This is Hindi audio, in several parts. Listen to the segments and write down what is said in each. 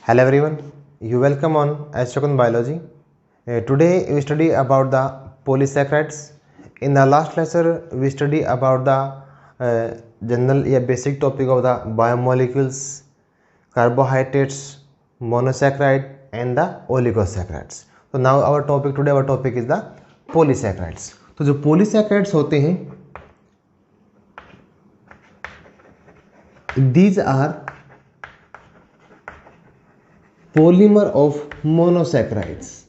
Hello everyone, you welcome on Astrocan Biology. Today we study about the polysaccharides. In the last lecture we study about the general basic topic of the biomolecules, carbohydrates, monosaccharide and the oligosaccharides. So now our topic is the polysaccharides. तो जो polysaccharides होते हैं these are polymer of monosaccharides.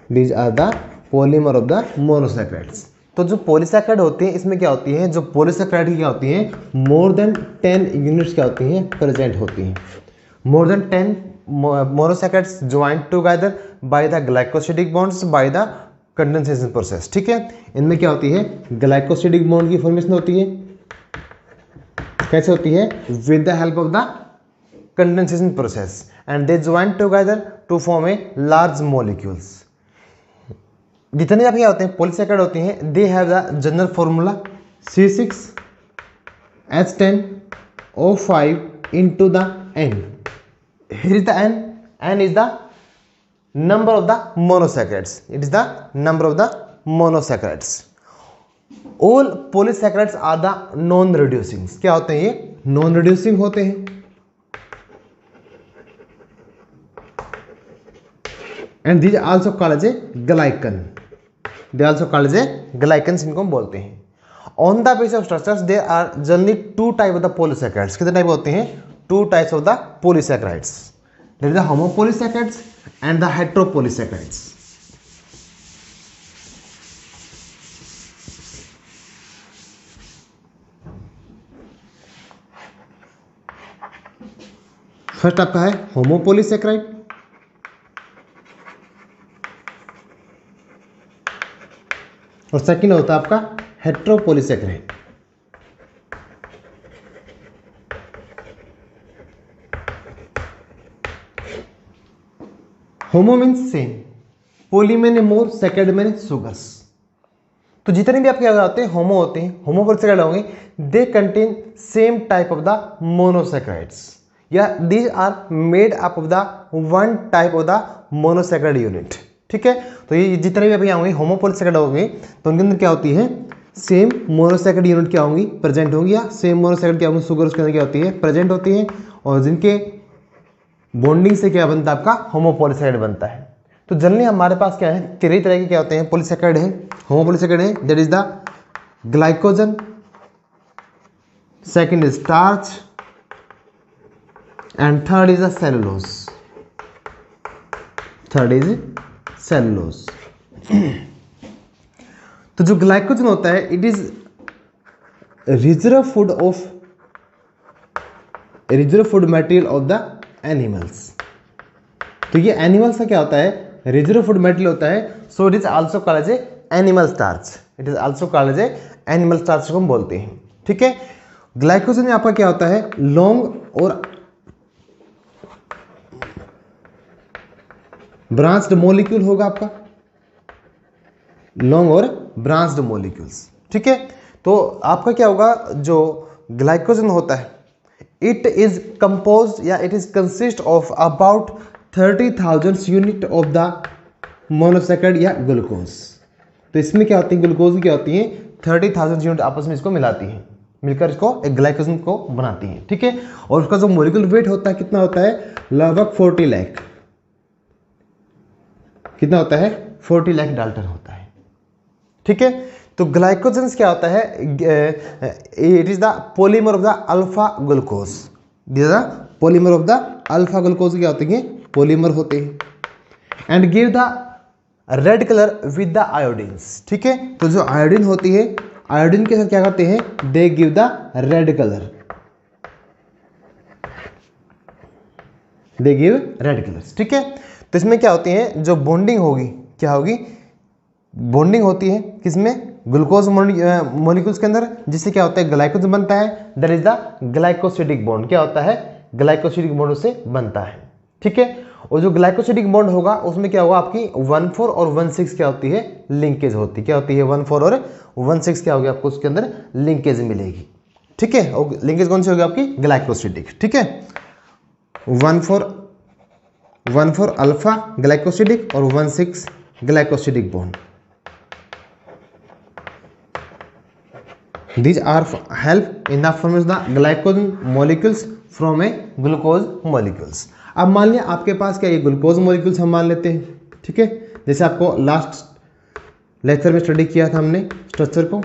These are the polymer of the monosaccharides. तो जो पॉलीसैकेराइड होते हैं इसमें क्या होती है, जो पॉलीसैकेराइड की क्या होती हैं, मोर देन 10 यूनिट्स क्या होती हैं, प्रेजेंट होती हैं. More than 10 monosaccharides joint together by the glycosidic bonds bye the condensation process. ठीक है, इनमें क्या होती है, ग्लाइकोसिडिक बॉन्ड की फॉर्मेशन होती है. कैसे होती है, with the help of the condensation process and they join together to form a large molecules. जितने आप क्या होते हैं पॉलीसैकेराइड होते हैं, they have the general formula C6H10O5 into the N. Here is the N. N is the number of the monosaccharides. It is the number of the monosaccharides. All polysaccharides are the non-reducing. क्या होते हैं, ये non-reducing होते हैं. And these also called as a glycan. They also called as a glycans, इनको हम बोलते हैं. On the basis of structures there are generally two types of the polysaccharides. कितने टाइप होते हैं, two types of the polysaccharides. There is the homopolysaccharides and the heteropolysaccharides. First आपका है होमोपोलीसैकेराइड और सेकंड होता है आपका हेटेरोपोलीसैकेराइड. होमो मीन्स सेम, पोली मैंने मोर, सैकेराइड मैंने सुगर्स. तो जितने भी आपके होते हैं होमो होते हैं, होमोपोलीसैकेराइड होंगे, they contain same type of the monosaccharides या these are made up of the one type of the monosaccharide unit. ठीक है, तो ये जितने भी अभी होंगे होमोपोलीसैकेराइड होंगे तो उनके अंदर क्या होती है, सेम मोनोसैकेराइड यूनिट क्या होंगी, प्रेजेंट होंगी, या सेम मोनोसैकेराइड क्या होंगी, सुगर उसके अंदर क्या होती है, प्रेजेंट होती है. और जिनके बॉन्डिंग से क्या बनता है, आपका होमोपोलीसैकेराइड बनता है. तो जनरली हमारे पास क्या है, 3 तरह के क्या होते हैं पॉलीसैकेराइड है, होमोपोलीसैकेराइड है. That is the glycogen, second is starch and third is the cellulose. Third is cellulose. तो जो ग्लाइकोजन होता है it is reserve food material of the animals. तो ये एनिमल्स का क्या होता है, रिजर्व फूड मटेरियल होता है. So it is also called as a animal starch. It is also called as a animal starch को हम बोलते हैं. ठीक है, ग्लाइकोजन में आपका क्या होता है, लॉन्ग और ब्रांच्ड मॉलिक्यूल होगा आपका, लॉन्ग और ब्रांच्ड मॉलिक्यूल्स. ठीक है, तो आपका क्या होगा, जो ग्लाइकोजन होता है इट इज कंपोज या it is consist of about 30,000 unit of the monosaccharide या ग्लूकोज. तो इसमें क्या होती है, ग्लूकोज क्या होती है, 30,000 यूनिट आपस में इसको मिलाती हैं, मिलकर इसको एक ग्लाइकोजन को बनाती हैं. ठीक है, और उसका जो मॉलिक्यूलर वेट होता है कितना होता है, लगभग 40 लाख. कितना होता है, 40 लाख डाल्टन होता है. ठीक है, तो ग्लाइकोजन क्या होता है, it is the polymer of the alpha glucose. This the polymer of the alpha glucose क्या होते हैं, पॉलीमर होते हैं. And give the red colour with the iodines. ठीक है, तो जो आयोडीन होती है, आयोडीन के साथ क्या करते हैं, they give the red colour. They give red colours. ठीक है, तो इसमें क्या होती है, जो बॉन्डिंग होगी, क्या होगी, बॉन्डिंग होती है किसमें, ग्लूकोज मॉलिक्यूल्स के अंदर, जिससे क्या होता है, ग्लाइकोजन बनता है. That is the glycosidic bond. क्या होता है, ग्लाइकोसिडिक बॉन्ड उससे बनता है. ठीक है, और जो ग्लाइकोसिडिक बॉन्ड होगा उसमें क्या होगा, आपकी 1,4 और 1,6 क्या होती है, लिंकेज होती है. क्या होती है, 1,4 और 1,6 क्या होगी, आपको उसके अंदर लिंकेज मिलेगी. ठीक है, और लिंकेज कौन सी होगी आपकी, ग्लाइकोसिडिक. ठीक है, 1,4 अल्फा ग्लाइकोसिडिक और 1,6 glycosidic bond. These are help in the formation of the glycogen molecules from a glucose molecules। अब मान लिया आपके पास क्या ये ग्लूकोज मॉलिक्यूल्स हम मान लेते हैं, ठीक है, जैसे आपको लास्ट लेक्चर में स्टडी किया था हमने स्ट्रक्चर को।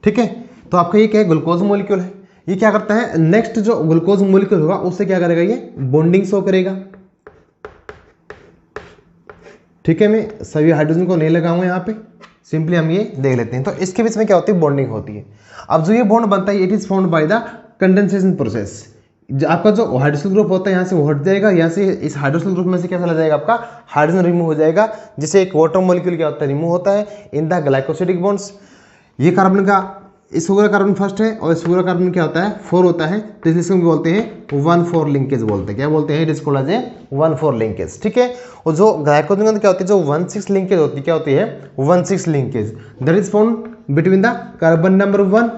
ठीक है, तो आपका ये क्या है, ग्लूकोज मॉलिक्यूल है। ये क्या करता है, नेक्स्ट जो ग्लूकोज मॉलिक्यूल होगा उससे क्या करेगा, ये बॉन्डिंग शो करेगा। ठीक है, मैं सभी हाइड्रोजन को नहीं लगाऊंगा यहाँ पे, सिंपली हम ये देख लेते हैं। तो इसके बीच में क्या होती है, बॉन्डिंग होती है। अब जो ये बॉन्ड बनता है it is formed by the condensation process. आपका जो हाइड्रोक्सिल ग्रुप होता है यहाँ से वो हट जाएगा, यहाँ से इस हाइड्रोक्सिल ग्रुप में से क्या चला जाएगा, आपका हाइड्रोजन रिमूव हो जाएगा, जिससे एक वाटर मॉलिक्यूल क्या होता है, रिमूव होता है इन द ग्लाइकोसिडिक बॉन्ड्स। ये कार्बन का इस पूरा कार्बन फर्स्ट है और इस पूरा कार्बन क्या होता है, 4 होता है, तो इसलिए बोलते हैं 1,4 लिंकेज बोलते हैं। क्या बोलते हैं, it is called as 1,4 linkage. ठीक है, और जो ग्लाइकोजन के अंदर क्या होती है, जो 1,6 लिंकेज होती है, क्या होती है 1,6 linkage, that is found between the carbon number 1,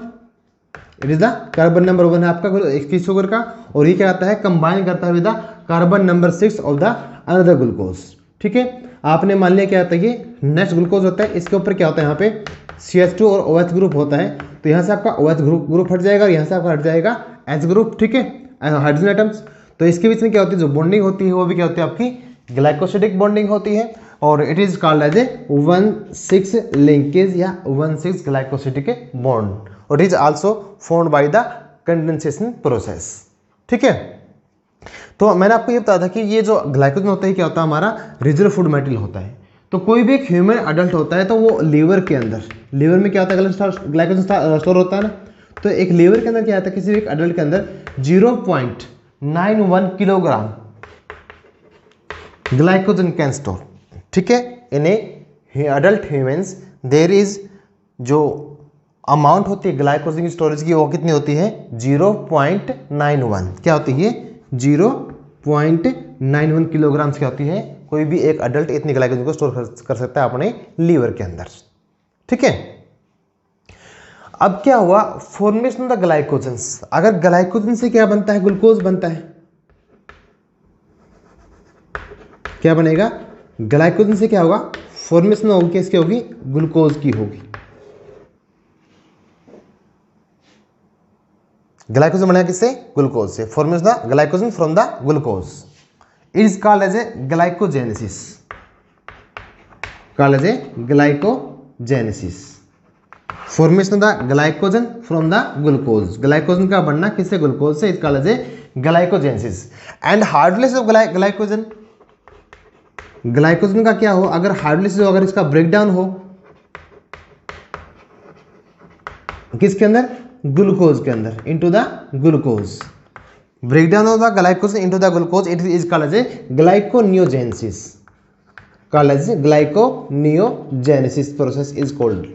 it is the carbon number 1 है आपका किस शुगर का, और ये क्या आता है, कंबाइन करता है with the carbon number 6 of the another glucose. ठीक है, आपने मान लिया क्या आता है, ये नेक्स्ट ग्लूकोज होता है, इसके ऊपर क्या होता है, यहाँ पे CH2 और OH ग्रुप होता है, तो यहाँ से आपका OH ग्रुप हट जाएगा और यहाँ से आपका हट जाएगा H ग्रुप। ठीक है, हाइड्रोजन एटम्स। तो इसके बीच में क्या होती है, जो बॉन्डिंग होती है वो भी क्या होती है, आपकी ग्लाइकोसिडिक बॉन्डिंग होती है, और it is called as a 1,6 linkage या 1,6 ग्लाइकोसिडिक बॉन्ड, और it is also formed by the condensation process. ठीक है, तो मैंने आपको ये बताया था कि ये जो ग्लाइकोजन होता है क्या होता है, हमारा रिजर्व फूड मटेरियल होता है। तो कोई भी एक ह्यूमन अडल्ट होता है तो वो लीवर के अंदर, लीवर में क्या होता है, ग्लाइकोजन स्टोर होता है ना, तो एक लीवर के अंदर क्या आता है, किसी भी एक अडल्ट के अंदर 0.91 किलोग्राम ग्लाइकोजन कैन स्टोर। ठीक है, इन ए अडल्ट ह्यूमंस देयर इज जो अमाउंट होती है ग्लाइकोजन की स्टोरेज की वो कितनी होती है, 0.91। क्या होती है, 0.91 किलोग्राम क्या होती है, कोई भी एक अडल्ट इतनी ग्लाइकोजन को स्टोर कर सकता है अपने लीवर के अंदर। ठीक है, अब क्या हुआ, फॉर्मेशन ऑफ द ग्लाइकोजन्स। अगर ग्लाइकोजन से क्या बनता है, ग्लूकोज बनता है। क्या बनेगा, ग्लाइकोजन से क्या होगा, फॉर्मेशन होगी किसकी होगी, ग्लूकोज की होगी। ग्लाइकोजन बनेगा किससे, ग्लूकोज से, formation of the glycogen from the glucose. It is called as a glycogenesis, called as a glycogenesis, formation of the glycogen from the glucose। glycogen का बनना किससे, ग्लूकोज से, is called as a glycogenesis। and hydrolysis of glycogen, glycogen का क्या हो, अगर हाइड्रोलिसिस हो, अगर इसका ब्रेकडाउन हो किसके अंदर, ग्लूकोज के अंदर, into the glucose, breakdown of the glycogen into the glucose, it is called as a glyconeogenesis, called as glyconeogenesis process is called।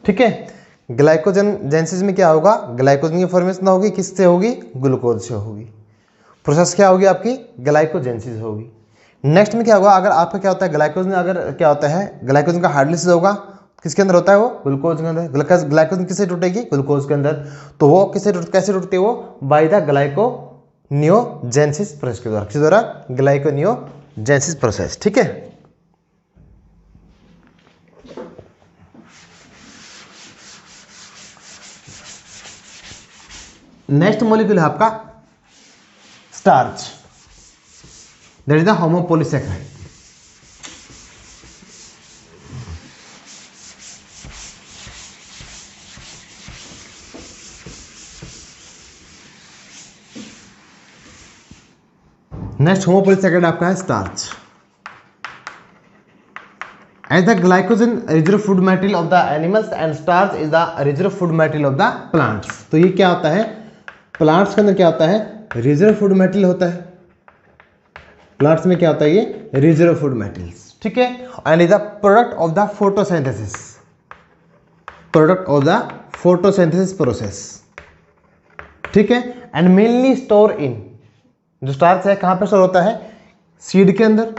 ठीक है, ग्लाइकोजन जेनेसिस में क्या होगा, ग्लाइकोजन की फॉर्मेशन होगी, किससे होगी, ग्लूकोज से होगी। प्रोसेस क्या होगी आपकी, ग्लाइकोजेनेसिस होगी। नेक्स्ट में क्या होगा, अगर आपका क्या होता है, ग्लाइकोजन अगर क्या होता है, ग्लाइकोजन का हाइड्रोलिसिस होगा, किसके अंदर होता है वो, ग्लूकोज के अंदर। ग्लाइकोजन किससे टूटेगी, ग्लूकोज के अंदर, तो वो कैसे टूटती है वो, बाय द ग्लाइकोनियोजेनेसिस प्रोसेस के द्वारा, किस द्वारा, ग्लाइकोनियोजेनेसिस प्रोसेस। ठीक है, नेक्स्ट मॉलिक्यूल है आपका starch, that is the homopolysaccharide. Next homopolysaccharide आपका है starch. As the glycogen reserve food material of the animals and starch is the reserve food material of the plants. तो ये क्या होता है, प्लांट्स के अंदर क्या होता है, रिजर्व फूड मटेरियल होता है। प्लांट्स में क्या होता है, ये रिजर्व फूड मटेरियल्स। ठीक है, and is the product of the photosynthesis, product of the photosynthesis process. ठीक है, एंड मेनली स्टोर इन, जो स्टार्च है कहाँ पे स्टोर होता है, सीड के अंदर,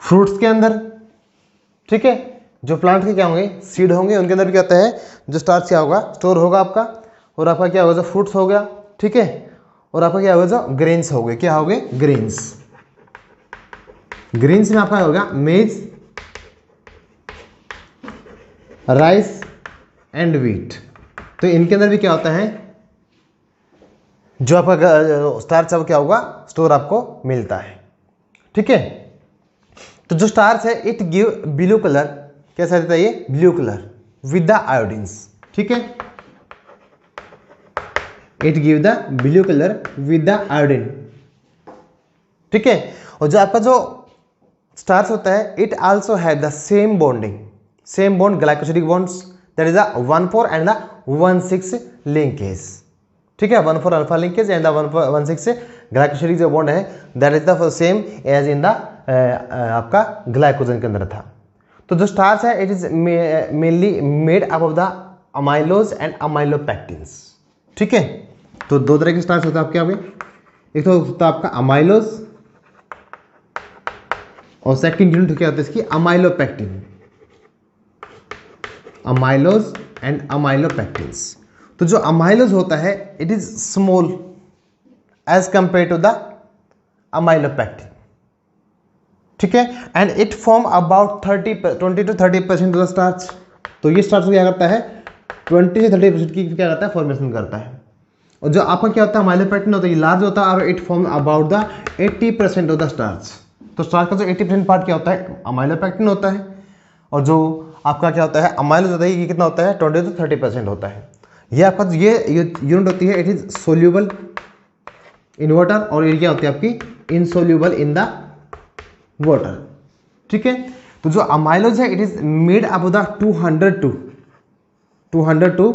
फ्रूट्स के अंदर, ठीक है, जो प्लांट के क्या होंगे, सीड होंगे, उनके अंदर भी क्या होता है, जो स्टार्च क्या होगा, स्टोर होगा आपका, और आपका क्या होगा, जो फ्रूट्स हो गया, ठीक है, और आपका क्या होगा, जो ग्रेन्स हो गए, क्या हो गए, ग्रेन्स। ग्रेन्स में आपका होगा मेज, राइस एंड व्हीट। तो इनके अंदर भी क्या होता है, जो आपका स्टार्च है वो क्या होगा, स्टोर आपको मिलता है, ठीक है। तो जो स्टार्च है इट गिव ब्लू कलर, कैसा रहता है ये, blue colour with the iodines, ठीक है, it give the blue colour with the iodine, ठीक है। और जो आपका जो स्टार्च होता है it also have the same bonding, same bond glycosidic bonds, that is the 1,4 and the 1,6 linkage, ठीक है, 1,4 alpha linkage and the 1,6 glycosidic जो बॉन्ड है that is the same as in the आपका ग्लाइकोजन के अंदर था। तो जो स्टार्च है it is mainly made up of the amylose and amylopectins, ठीक है। तो दो तरह के स्टार्च होता है आपके, एक तो होता है आपका अमाइलोज और सेकंड यूनिट क्या होता है इसकी, अमाइलोपेक्टिन, अमाइलोज एंड अमाइलोपेक्टिन्स। तो जो अमाइलोज होता है it is small as compare to the amylopectin, ठीक है, and it form about 20 to 30% of the starch. तो ये स्टार्च क्या करता है, 20 से 30% की क्या करता है, फॉर्मेशन करता है। और जो आपका क्या होता है अमाइलोपेक्टिन होता है ये लार्ज होता है और it form about the 80% of the starch. तो स्टार्च का जो 80% पार्ट क्या होता है, अमाइलोपेक्टिन होता है, और जो आपका क्या होता है अमाइलोज होता है ये कितना होता है, 20 to 30% होता है। ये आपका ये यूनिट होती है it is soluble in water, और ये क्या होती है आपकी इनसोल्यूबल इन द वाटर, ठीक है। तो जो अमाइलोज है it is made up the 200 to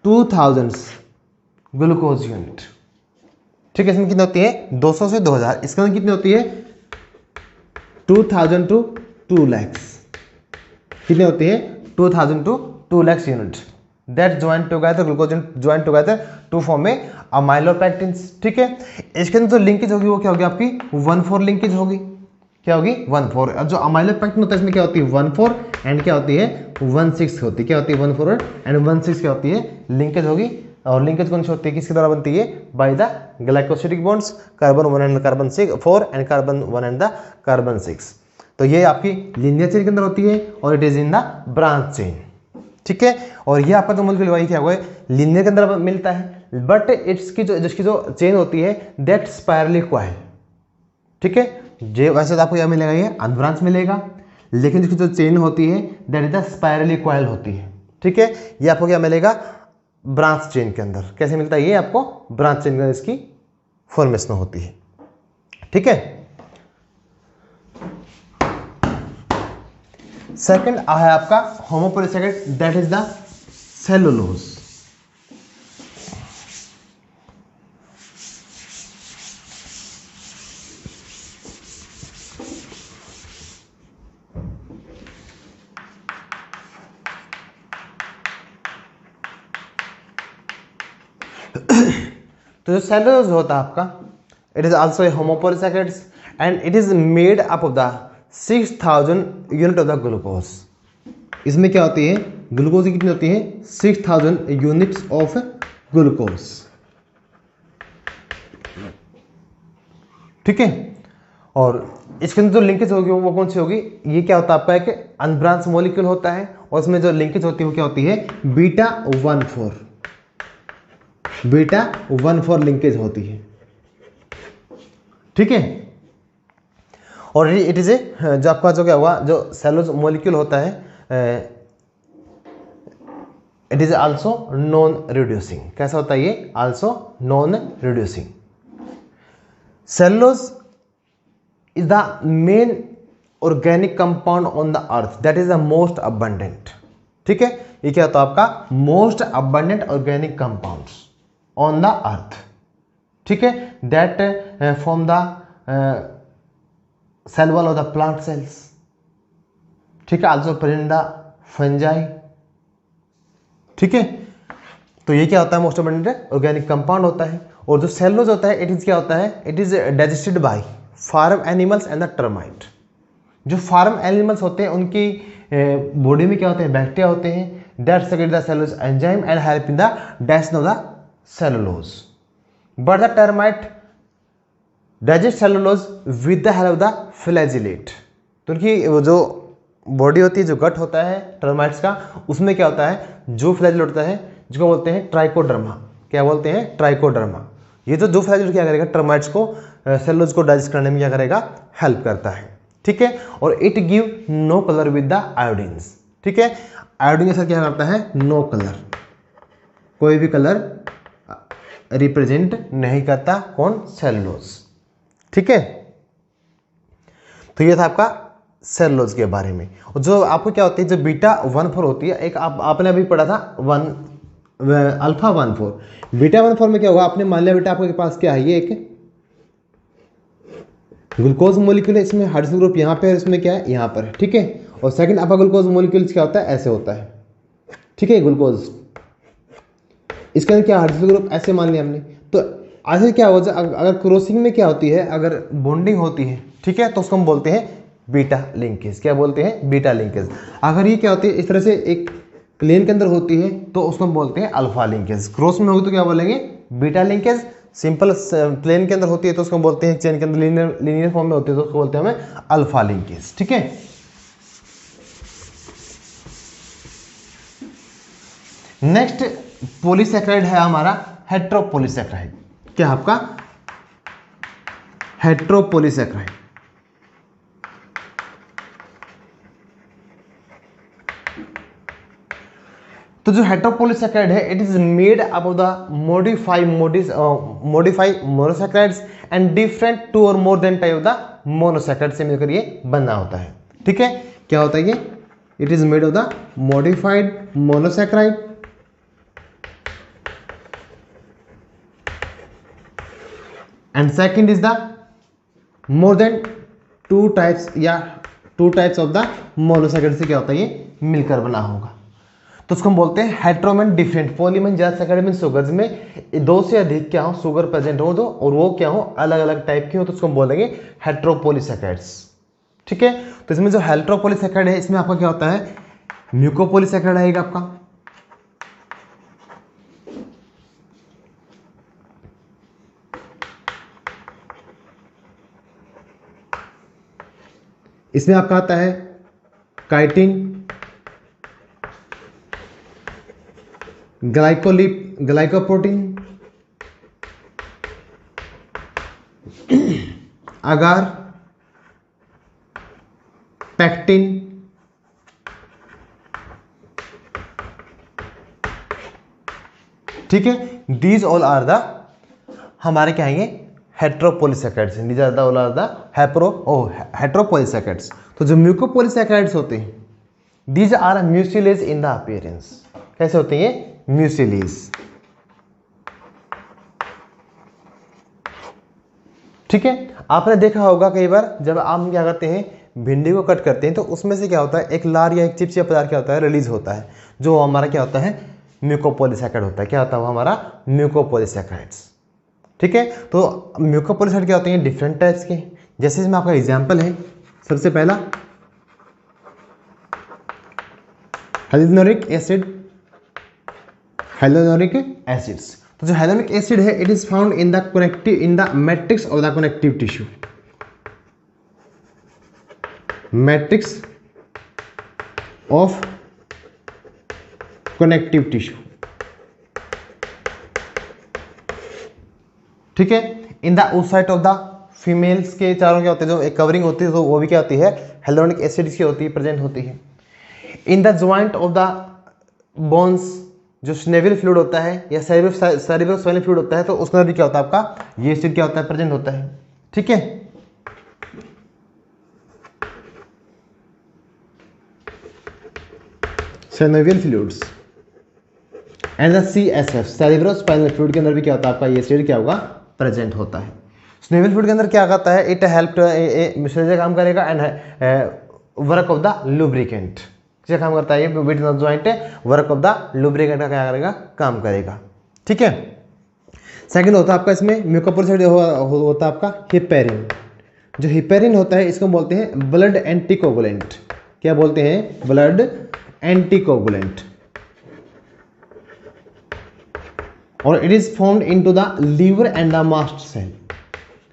2000 glucose unit, ठीक है। इसमें कितनी होती है, 200 से 2000, इसके अंदर कितनी होती है 2000 to 2 lakhs, कितनी होती है 2000 to 2 lakhs unit that join together, glucose join together to form a amylopectins, ठीक है। इसके अंदर जो लिंकेज होगी वो क्या होगी आपकी 1,4 लिंकेज होगी, क्या होगी 1,4। और जो अमाइलोपेक्टिन होता है इसमें क्या होती है 1,4 एंड क्या होती है 1,6 होती है, क्या होती है 1,4 एंड 1,6 क्या होती है लिंकेज होगी। और लिंकेज कौन सी होती है, किसके द्वारा बनती है, by the glycosidic bonds, carbon 1 and carbon 4 and carbon 1 and the carbon 6। तो ये आपकी लीनियर चेन के अंदर होती है और it is in the branch chain, ठीक है। और ये आपका जो मॉलिक्यूल वही क्या हुआ है, लीनियर के अंदर मिलता है, बट इसकी जो जिसकी जो चेन होती है दैट स्पायरली कॉइल, ठीक है। जे वैसे तो आपको यह मिलेगा, ये अनब्रांच मिलेगा, लेकिन जिसकी जो चेन होती है that is the spirally coil होती है, ठीक है। ये आपको क्या मिलेगा ब्रांच चेन के अंदर, कैसे मिलता है, ये आपको ब्रांच चेन के अंदर इसकी फॉर्मेशन होती है, ठीक है। सेकंड है आपका homopolysaccharide that is the cellulose. तो जो सेलुलोज होता है आपका it is also a homopolysaccharides and it is made up of the 6000 unit of the glucose. इसमें क्या होती है, ग्लूकोज की कितनी होती है 6000 यूनिट्स ऑफ ग्लूकोज, ठीक है। और इसके अंदर जो लिंकेज होगी वो कौन सी होगी, ये क्या होता है आपका एक अनब्रांच मॉलिक्यूल होता है और इसमें जो लिंकेज होती है वो क्या होती है बीटा 1,4 लिंकेज होती है, ठीक है। और इट इज ए जो आपका जो क्या हुआ जो सेलुलोज मॉलिक्यूल होता है it is also non reducing, कैसा होता है ये also non reducing. Cellulose is the main organic compound on the earth that is the most abundant, ठीक है। ये क्या होता है आपका most abundant organic compounds on the earth, ठीक है, that from the cell wall of the plant cells, ठीक है, आल्सो प्रेजेंट द फंजाई, ठीक है। तो ये क्या होता है मोस्ट अबंडेंट ऑर्गेनिक कंपाउंड होता है। और जो सेलुलोज होता है इट इज क्या होता है it is digested by farm animals and the termite, जो फार्म एनिमल्स होते हैं उनकी बॉडी में क्या होते हैं, बैक्टीरिया होते हैं, that secrete the cellulose enzyme and help in the digestion of the cellulose, but the termite digest cellulose with the help of the flagellate. तो उनकी वो जो बॉडी होती है, जो गट होता है टर्माइट्स का, उसमें क्या होता है, जो फ्लैजिलेट होता है जिसको बोलते हैं ट्राइकोडर्मा। क्या बोलते हैं, ट्राइकोडर्मा। ये जो फ्लैजिलेट क्या करेगा, टर्माइट्स को सेलुलोज को डाइजेस्ट करने में क्या करेगा, हेल्प करता है। ठीक है, और it give no colour with the iodines. ठीक है, आयोडीन के साथ क्या करता है, नो कलर, कोई भी कलर रिप्रेजेंट नहीं करता, कौन, सेलुलोज। ठीक है, तो ये था आपका सेलुलोज के बारे में। और जो आपको क्या होती है, जो बीटा 1,4 होती है, एक आपने अभी पढ़ा था अल्फा 1,4। बीटा 1,4 में क्या होगा, आपने मान लिया बेटा आपके पास क्या है, ये एक ग्लूकोज मोलिक्यूल है, इसमें हाइड्रोजन ग्रुप यहाँ पे है, इसमें क्या है, यहाँ पर है। ठीक है, और सेकंड आपका ग्लूकोज मोलिक्यूल क्या होता है, ऐसे होता है। ठीक है, ग्लूकोज, इसके अंदर क्या हाइड्रोजन ग्रुप ऐसे मान लिया हमने। तो ऐसे क्या होगा, अगर क्रॉसिंग में क्या होती है, अगर बॉन्डिंग होती है, ठीक है, तो उसको हम बोलते हैं बीटा लिंकेज। क्या बोलते हैं, बीटा लिंकेज। अगर ये क्या होती है, इस तरह से एक प्लेन के अंदर होती है तो उसको हम बोलते हैं अल्फा लिंकेज। क्रॉस में होगी तो क्या बोलेंगे, बीटा लिंकेज। सिंपल प्लेन के अंदर होती है तो उसको बोलते हैं, चेन के अंदर लीनियर फॉर्म में होती है तो उसको बोलते हैं हमें अल्फा लिंकेज। ठीक है, नेक्स्ट पॉलीसैकेराइड है हमारा हेट्रोपॉलीसैकेराइड। क्या आपका, हेट्रोपॉलीसैकेराइड। तो जो हेट्रोपॉलीसैकेराइड है, it is made up of the modify monosaccharides and different 2 और more than type of the monosaccharide से मिलकर ये बना होता है। ठीक है, क्या होता है ये, it is made of the modified monosaccharide and second is the more than 2 types या 2 टाइप्स ऑफ द मोनोसैकेराइड से क्या होता है, ये मिलकर बना होगा। तो उसको हम बोलते हैं हेट्रोमेन डिफरेंट। पॉलीमेन ज्यादा सैकेराइड में शुगर्स में 2 से अधिक क्या हो, शुगर प्रेजेंट हो तो, और वो क्या हो, अलग अलग टाइप की हो, तो उसको हम बोलेंगे हेट्रोपॉलीसैकेराइड्स। ठीक है, तो इसमें जो हेट्रोपॉलीसैकेराइड है, इसमें आपका क्या होता है, म्यूकोपॉलीसैकेराइड आएगा आपका, इसमें आपका आता है काइटिन, ग्लाइकोप्रोटीन, अगार, पैक्टिन, ठीक है। दीज ऑल आर द हमारे क्या आएंगे, heteropolysaccharides. These are the all are the heteropolysaccharides. तो जो म्यूकोपॉलीसैकेराइड्स होते हैं, these are mucilage in the appearance. कैसे होते हैं ये, म्यूसिलेज। ठीक है, आपने देखा होगा कई बार जब हम क्या करते हैं, भिंडी को कट करते हैं तो उसमें से क्या होता है, एक लार या एक चिपचिपा पदार्थ क्या होता है, रिलीज होता है, जो हमारा क्या होता है, म्यूकोपॉलीसैकेराइड होता है। क्या होता है वो हमारा, म्यूकोपॉलीसैकेराइड्स। ठीक है, तो म्यूकोपॉलीसैकेराइड क्या होते हैं, डिफरेंट टाइप्स के। जैसे इसमें आपका एग्जाम्पल है, सबसे पहला हाइलोनिक एसिड, हाइलोनिक एसिड्स। तो जो हाइलोनिक एसिड है, it is found in the matrix of the connective tissue, matrix of connective tissue. ठीक है, in the oocyte of the females के चारों क्या होते हैं, जो एक कवरिंग होती है, तो वो भी क्या होती है, हाइलोनिक एसिड की होती है, प्रेजेंट होती है। In the joint of the bones, जो स्नेविल फ्लूइड होता है या सेरिब्रोस्पाइनल फ्लूइड होता है, तो उसके अंदर भी क्या होता है आपका, ये एसिड क्या होता है, प्रेजेंट होता है। ठीक है, synovial fluids and the CSF, cerebrospinal fluid के अंदर भी क्या होता है आपका, ये एसिड क्या होगा, प्रेजेंट होता है। स्नेविल फ्लूइड के अंदर क्या करता है, इट हेल्प मिश्रण काम करेगा and work of the lubricant, क्या काम करता है ये, between the joint work of the lubricant का क्या करेगा, काम करेगा। ठीक है, सेकंड होता है आपका इसमें म्यूकोपॉलीसैकेराइड होता है आपका हिपैरिन, जो हिपेरिन होता है इसको बोलते हैं ब्लड एंटीकोगुलेंट। क्या बोलते हैं? Blood anticoagulant. और it is formed into the liver and the mast cell.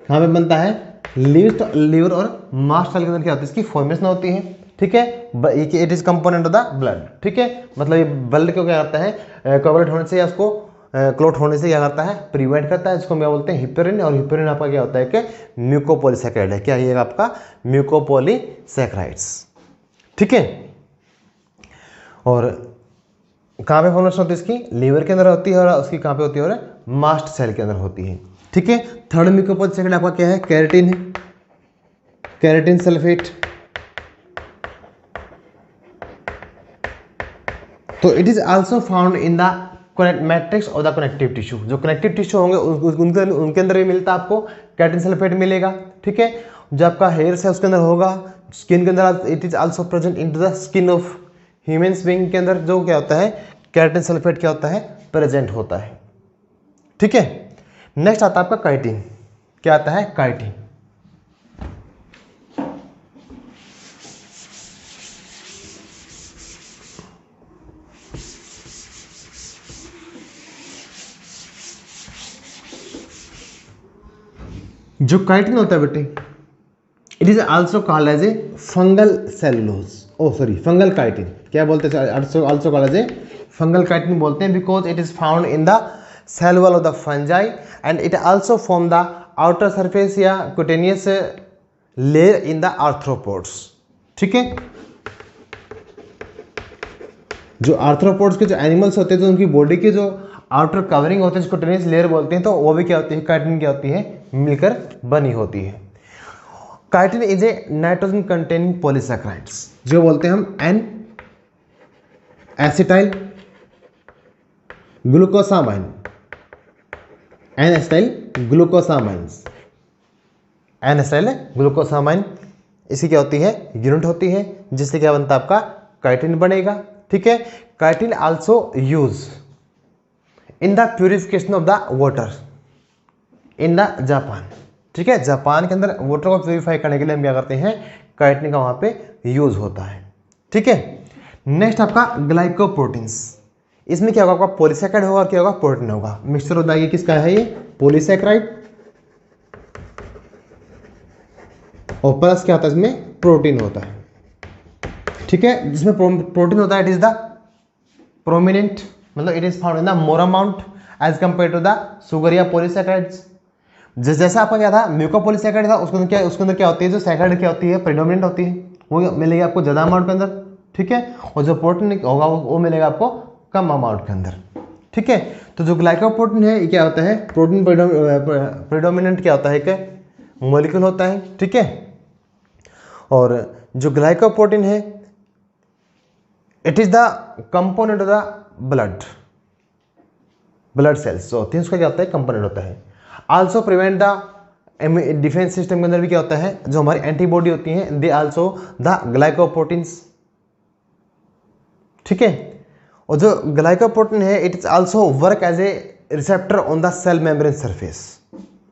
कहाँ पे बनता है? लीवर और मास्ट सेल के अंदर क्या होती है? इसकी फॉर्मेशन होती है। ठीक है, it is component of the blood. ठीक है, मतलब ये ब्लड को क्या करता है? कोगुलेट होने से या उसको क्लॉट होने से क्या करता है? प्रिवेंट करता है। इसको क्या बोलते हैं? हिपेरिन। और हिपेरिन आपका क्या होता है कि म्यूकोपॉलीसैकेराइड है। क्या ये आपका? म्यूकोपॉलीसैकेराइड्स। ठीक है, और कहाँ पे फॉर्मेशन होती है इसकी? लीवर के अंदर होती है। और उसकी कहाँ पे होती है? और मास्ट सेल के अंदर होती है। ठीक है, थर्ड म्यूकोपॉलीसैकेराइड आपका क्या है? केराटिन है, केराटिन सल्फेट। तो it is also found in the matrix of the connective tissue. जो कनेक्टिव टिश्यू होंगे उनके अंदर भी मिलता है आपको केराटिन सल्फेट मिलेगा। ठीक है, जो आपका हेयर्स है उसके अंदर होगा। स्किन के अंदर it is also present in the skin of humans being के अंदर जो क्या होता है? केराटिन सल्फेट क्या होता है? प्रेजेंट होता है। ठीक है, नेक्स्ट आता है आपका काइटिन। क्या आता है? काइटिन। जो काइटिन होता है बेटे, it is also called as a fungal cellulose. Fungal chitin. क्या बोलते हैं? Also called as a fungal chitin बोलते हैं because it is found in the cell wall of the fungi and it also form the outer surface या cutaneous layer in the arthropods. ठीक है, जो आर्थ्रोपोड्स के जो एनिमल्स होते हैं तो उनकी बॉडी के जो आउटर कवरिंग होते हैं जिसको क्यूटेनियस लेयर बोलते हैं, तो वो भी क्या होती है? काइटिन क्या होती है? मिलकर बनी होती है। Chitin is a nitrogen containing polysaccharides. जो बोलते हैं हम N acetyl glucosamine, N acetyl glucosamines, N acetyl glucosamine. इसकी क्या होती है? यूनिट होती है जिससे क्या बनता है? आपका काइटिन बनेगा। ठीक है, chitin also use in the purification of the water in the Japan. ठीक है, जापान के अंदर वाटर को प्यूरिफाई करने के लिए हम क्या करते हैं? काइटिन का वहां पे यूज होता है। ठीक है, नेक्स्ट आपका ग्लाइकोप्रोटीन्स। इसमें क्या होगा? आपका पॉलीसैकेराइड होगा और क्या होगा? प्रोटीन होगा। मिक्सचर होता है। ये किसका है? ये पॉलीसैकेराइड और प्लस क्या होता है? इसमें प्रोटीन होता है। ठीक है, जिसमें प्रोटीन होता है इट इज द प्रोमिनेंट, मतलब it is found in the more amount as compare to the sugar या पॉलीसैकेराइड्स। जैसा आपका क्या था? म्यूकोपॉलीसैकेराइड था, उसके अंदर क्या होती है? जो सैकेराइड क्या होती है? प्रेडोमिनेंट होती है, वो मिलेगी आपको ज़्यादा अमाउंट के अंदर। ठीक है, और जो प्रोटीन होगा वो मिलेगा आपको कम अमाउंट के अंदर। ठीक है, तो जो ग्लाइकोप्रोटीन है ये क्या होता है? प्रोटीन प्रेडोमिनेंट क्या होता है? कि मॉलिक्यूल होता है। ठीक है, और जो ग्लाइकोप्रोटीन है it is the component of the blood cells जो होती है उसका क्या होता है? कंपोनेंट होता है। Also prevent the defence system के अंदर भी क्या होता है? जो हमारी एंटीबॉडी होती हैं दे आल्सो द ग्लाइकोप्रोटीन्स। ठीक है, और जो ग्लाइकोप्रोटीन है it is also work as a receptor on the cell membrane surface.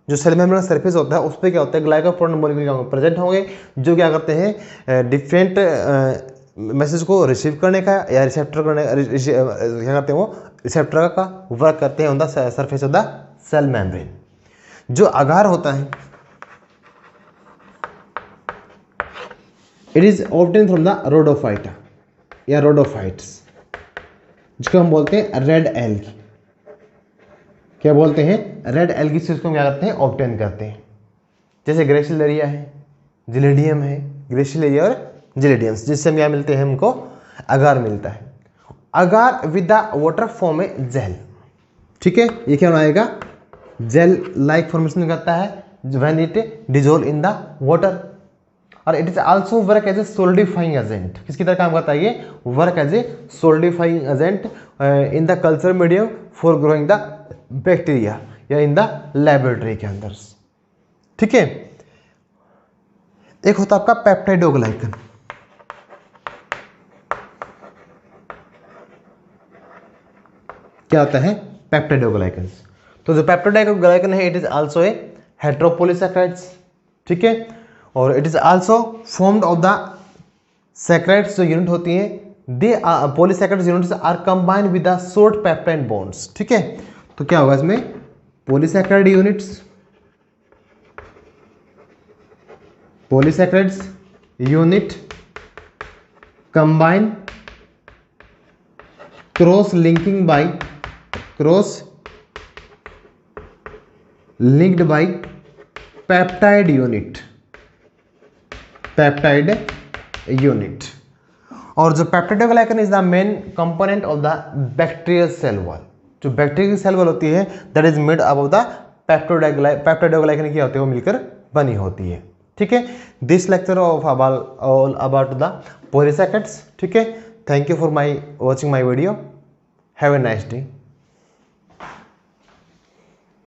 जो सेल मेम्ब्रेन सरफेस होता है उस पर क्या होता है? ग्लाइकोप्रोटीन मॉलिक्यूल प्रेजेंट होंगे जो क्या करते हैं? डिफरेंट मैसेज को रिसीव करने का या रिसेप्टर करने क्या करते हैं? वो रिसेप्टर का वर्क करते हैं on the surface of the cell membrane. जो अगार होता है it is obtain from the rhodophyta या रोडोफाइट्स, जिसको हम बोलते हैं रेड एल्गी। क्या बोलते हैं? रेड एल्गी से उसको क्या करते हैं? ऑब्टेन करते हैं। जैसे ग्रेसिलेरिया है, जिलेडियम है, ग्रेसिलेरिया और जिलेडियम्स, जिससे हम क्या मिलते हैं? हमको अगार मिलता है। Agar with the water form a gel. ठीक है, ये क्या बनाएगा? जेल लाइक फॉर्मेशन करता है when it dissolve in the water. और it is also work as a solidifying agent. किसकी तरह काम करता है ये? Work as a solidifying agent in the culture medium for growing the bacteria या इन द लेबोरेटरी के अंदर। ठीक है, एक होता है आपका पेप्टाइडोग्लाइकन। क्या होता है? पेप्टाइडोग्लाइकन। तो जो पेप्टाइडोग्लाइकन है it is also a heteropolysaccharides. ठीक है, और it is also formed of the saccharides जो यूनिट होती हैं, they polysaccharides units are combined with the short peptide bonds. ठीक है, तो क्या होगा इसमें, polysaccharide unit combine cross linked by peptide unit. और जो peptidoglycan is the main component of the bacterial cell wall. जो बैक्टीरियल सेल वॉल होती है that is made up of the peptidoglycan क्या होती है, वो मिलकर बनी होती है। ठीक है, this lecture of all about the polysaccharides. ठीक है, thank you for watching my video, have a nice day.